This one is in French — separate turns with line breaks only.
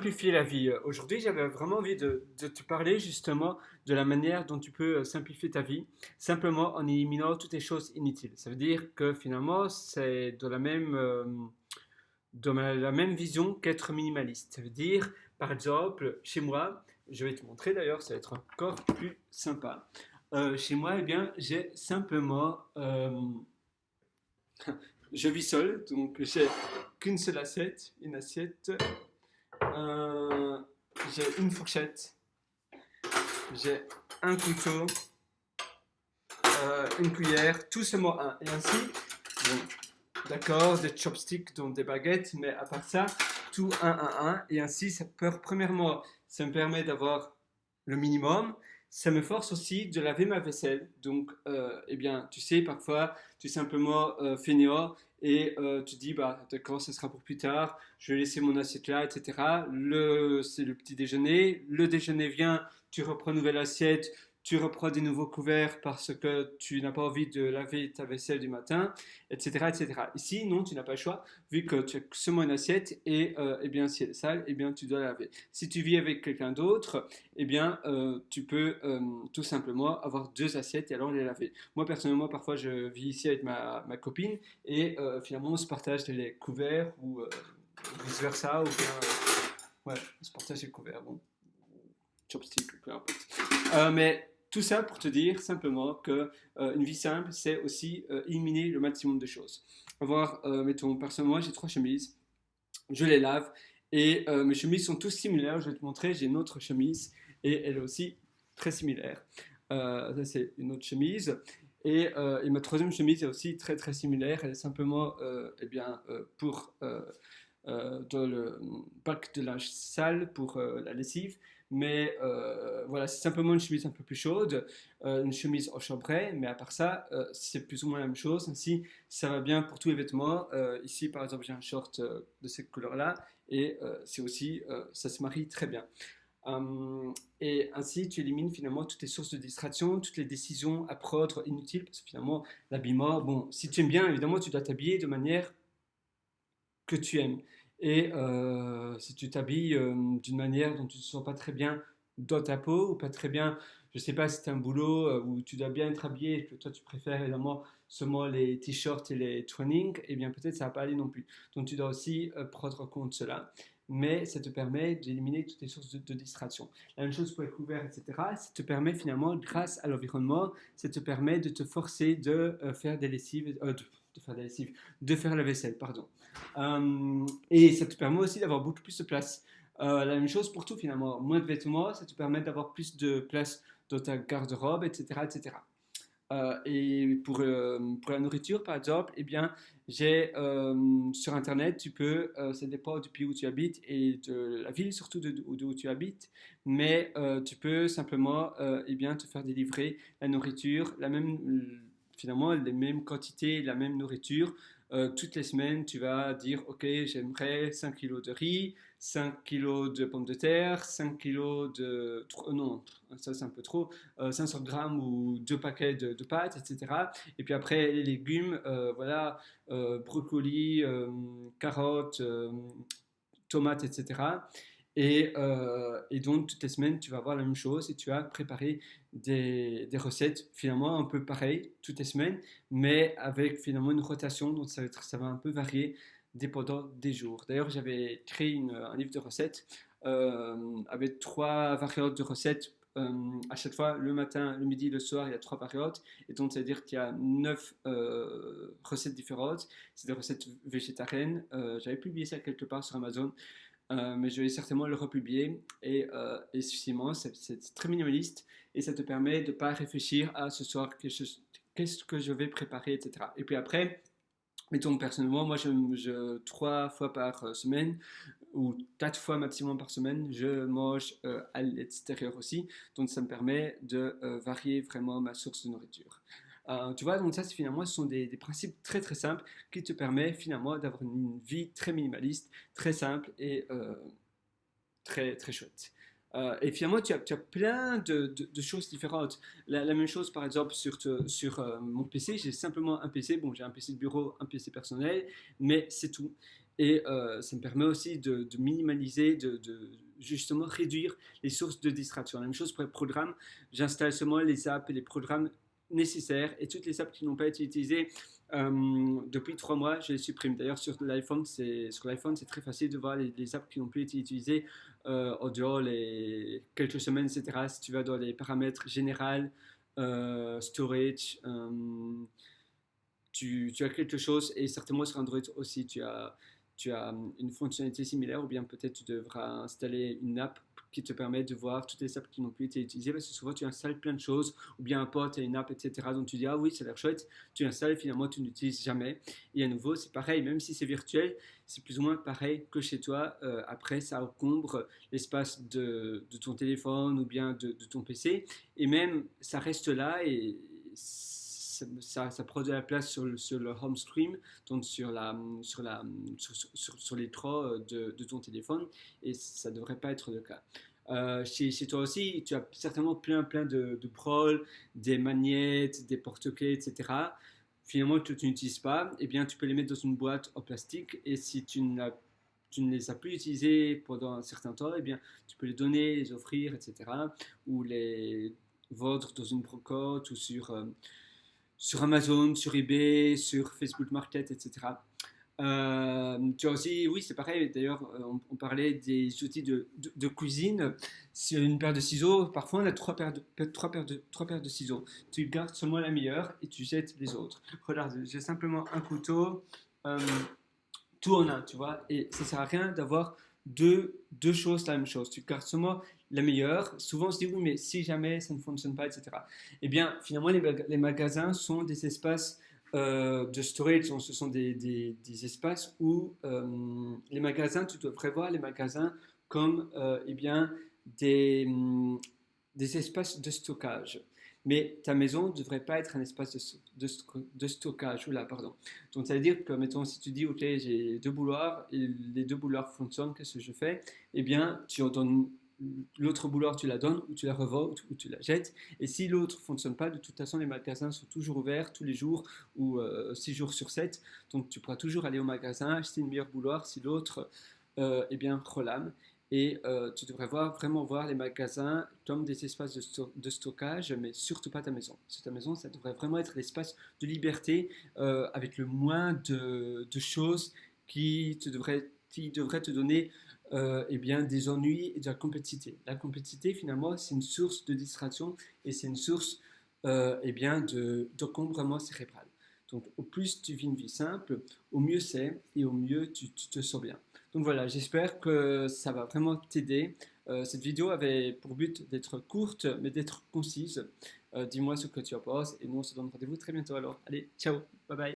Simplifier la vie. Aujourd'hui, j'avais vraiment envie de te parler justement de la manière dont tu peux simplifier ta vie, simplement en éliminant toutes les choses inutiles. Ça veut dire que finalement, c'est dans la même vision qu'être minimaliste. Ça veut dire, par exemple, chez moi, je vais te montrer d'ailleurs, ça va être encore plus sympa. Chez moi, eh bien, j'ai simplement, je vis seul, donc j'ai qu'une seule assiette, une assiette. Euh, j'ai une fourchette, j'ai un couteau, une cuillère, tout seulement un. Et ainsi, bon, d'accord, des chopsticks, donc des baguettes, mais à part ça, tout un. Et ainsi, premièrement, ça me permet d'avoir le minimum. Ça me force aussi de laver ma vaisselle. Donc, eh bien, tu sais, parfois, tu es simplement fainéant et tu dis, bah, d'accord, ça sera pour plus tard, je vais laisser mon assiette là, etc. C'est le petit déjeuner. Le déjeuner vient, tu reprends une nouvelle assiette, tu reprends des nouveaux couverts parce que tu n'as pas envie de laver ta vaisselle du matin, etc., etc. Ici, non, tu n'as pas le choix, vu que tu as seulement une assiette et eh bien, si elle est sale, eh bien, tu dois laver. Si tu vis avec quelqu'un d'autre, eh bien, tu peux tout simplement avoir deux assiettes et alors les laver. Moi, personnellement, parfois, je vis ici avec ma copine et finalement, on se partage les couverts ou vice-versa, ou bien, ouais, on se partage les couverts, bon, chopstick, peu importe. Mais tout ça pour te dire simplement que une vie simple, c'est aussi éliminer le maximum de choses. Avoir, mettons, personnellement, j'ai trois chemises, je les lave et mes chemises sont tous similaires. Je vais te montrer, j'ai une autre chemise et elle est aussi très similaire. Ça, c'est une autre chemise. Et ma troisième chemise est aussi très très similaire. Elle est simplement eh bien, pour dans le bac de linge sale pour la lessive. Mais voilà, c'est simplement une chemise un peu plus chaude, une chemise en chambray, mais à part ça, c'est plus ou moins la même chose. Ainsi, ça va bien pour tous les vêtements. Ici, par exemple, j'ai un short de cette couleur-là, et c'est aussi, ça se marie très bien. Et ainsi, tu élimines finalement toutes les sources de distraction, toutes les décisions à prendre inutiles, parce que finalement, l'habillement, bon, si tu aimes bien, évidemment, tu dois t'habiller de manière que tu aimes. Et si tu t'habilles d'une manière dont tu ne te sens pas très bien dans ta peau, ou pas très bien, je ne sais pas si c'est un boulot où tu dois bien être habillé et que toi tu préfères évidemment seulement les t-shirts et les trainings, et bien peut-être ça ne va pas aller non plus. Donc tu dois aussi prendre en compte cela. Mais ça te permet d'éliminer toutes les sources de distraction. La même chose pour les couverts, etc. Ça te permet finalement, grâce à l'environnement, ça te permet de te forcer de faire des lessives, de faire des lessives, de faire la vaisselle, pardon. Et ça te permet aussi d'avoir beaucoup plus de place. La même chose pour tout finalement. Moins de vêtements, ça te permet d'avoir plus de place dans ta garde-robe, etc., etc. Et pour la nourriture, par exemple, eh bien, j'ai sur Internet, tu peux, ça dépend du pays où tu habites et de la ville surtout d'où tu habites, mais tu peux simplement eh bien, te faire délivrer la nourriture, finalement les mêmes quantités, la même nourriture. Toutes les semaines, tu vas dire, OK, j'aimerais 5 kilos de riz, 5 kilos de pommes de terre, 5 kilos non, ça c'est un peu trop, 500 grammes ou deux paquets de pâtes, etc. Et puis après, les légumes, voilà, brocolis, carottes, tomates, etc. Et donc, toutes les semaines, tu vas avoir la même chose et tu vas préparer des recettes finalement un peu pareilles toutes les semaines, mais avec finalement une rotation, donc ça va un peu varier dépendant des jours. D'ailleurs, j'avais créé un livre de recettes avec trois variantes de recettes. À chaque fois, le matin, le midi, le soir, il y a trois variantes. Et donc, c'est-à-dire qu'il y a 9 recettes différentes. C'est des recettes végétariennes. J'avais publié ça quelque part sur Amazon. Mais je vais certainement le republier. Et effectivement, c'est très minimaliste et ça te permet de ne pas réfléchir à ce soir qu'est-ce que je vais préparer, etc. Et puis après, mettons personnellement, moi, 3 fois par semaine ou 4 fois maximum par semaine, je mange à l'extérieur aussi. Donc, ça me permet de varier vraiment ma source de nourriture. Tu vois, donc ça, finalement, ce sont des principes très très simples qui te permettent finalement d'avoir une vie très minimaliste, très simple et très très chouette. Et finalement, tu as plein de choses différentes. La même chose, par exemple, sur mon PC. J'ai simplement un PC. Bon, j'ai un PC de bureau, un PC personnel, mais c'est tout. Et ça me permet aussi de minimaliser, de justement réduire les sources de distraction. La même chose pour les programmes, j'installe seulement les apps et les programmes nécessaires et toutes les apps qui n'ont pas été utilisées depuis 3 mois, je les supprime. D'ailleurs, sur l'iPhone, c'est très facile de voir les apps qui n'ont plus été utilisées en dehors les quelques semaines, etc. Si tu vas dans les paramètres généraux, storage, tu as quelque chose, et certainement sur Android aussi, tu as une fonctionnalité similaire, ou bien peut-être tu devras installer une app qui te permet de voir toutes les apps qui n'ont plus été utilisées, parce que souvent tu installes plein de choses, ou bien un pote a une app, etc. Donc tu dis, ah oui, ça a l'air chouette, tu installes, finalement tu n'utilises jamais. Et à nouveau, c'est pareil, même si c'est virtuel, c'est plus ou moins pareil que chez toi. Après, ça encombre l'espace de ton téléphone ou bien de ton PC, et même ça reste là, et ça prend de la place sur le home screen, donc sur l'écran de ton téléphone, et ça ne devrait pas être le cas. Chez toi aussi, tu as certainement plein de proles, des magnettes, des porte-clés, etc. Finalement, que tu n'utilises pas, eh bien, tu peux les mettre dans une boîte en plastique, et si tu ne les as plus utilisés pendant un certain temps, eh bien, tu peux les donner, les offrir, etc. Ou les vendre dans une brocante ou sur Amazon, sur eBay, sur Facebook Market, etc. Tu as aussi, oui, c'est pareil. D'ailleurs, on parlait des outils de cuisine. C'est une paire de ciseaux. Parfois, on a trois paires de ciseaux. Tu gardes seulement la meilleure et tu jettes les autres. Regarde, j'ai simplement un couteau. Euh, Tout en un, tu vois. Et ça sert à rien d'avoir deux choses la même chose. Tu gardes seulement la meilleure. Souvent, on se dit, oui, mais si jamais ça ne fonctionne pas, etc. Eh bien, finalement, les magasins sont des espaces de storage. Donc, ce sont des espaces où les magasins, tu dois prévoir les magasins comme eh bien, des espaces de stockage. Mais ta maison ne devrait pas être un espace de stockage. Oula, pardon. Donc, ça veut dire que, mettons, si tu dis, OK, j'ai 2 bouloirs, et les 2 bouloirs fonctionnent, qu'est-ce que je fais? Eh bien, tu en donnes l'autre bouloir, tu la donnes, ou tu la revends, ou tu la jettes. Et si l'autre ne fonctionne pas, de toute façon, les magasins sont toujours ouverts tous les jours, ou 6 jours sur 7. Donc, tu pourras toujours aller au magasin, acheter une meilleure bouloir si l'autre, eh bien, relame. Et tu devrais vraiment voir les magasins comme des espaces de stockage, mais surtout pas ta maison. Ta maison, ça devrait vraiment être l'espace de liberté avec le moins de choses qui devraient te donner eh bien, des ennuis et de la compétitivité. La compétitivité, finalement, c'est une source de distraction, et c'est une source eh bien, d'encombrement cérébral. Donc, au plus tu vis une vie simple, au mieux c'est, et au mieux tu te sens bien. Donc voilà, j'espère que ça va vraiment t'aider. Cette vidéo avait pour but d'être courte, mais d'être concise. Dis-moi ce que tu en penses, et nous on se donne rendez-vous très bientôt alors. Allez, ciao, bye bye.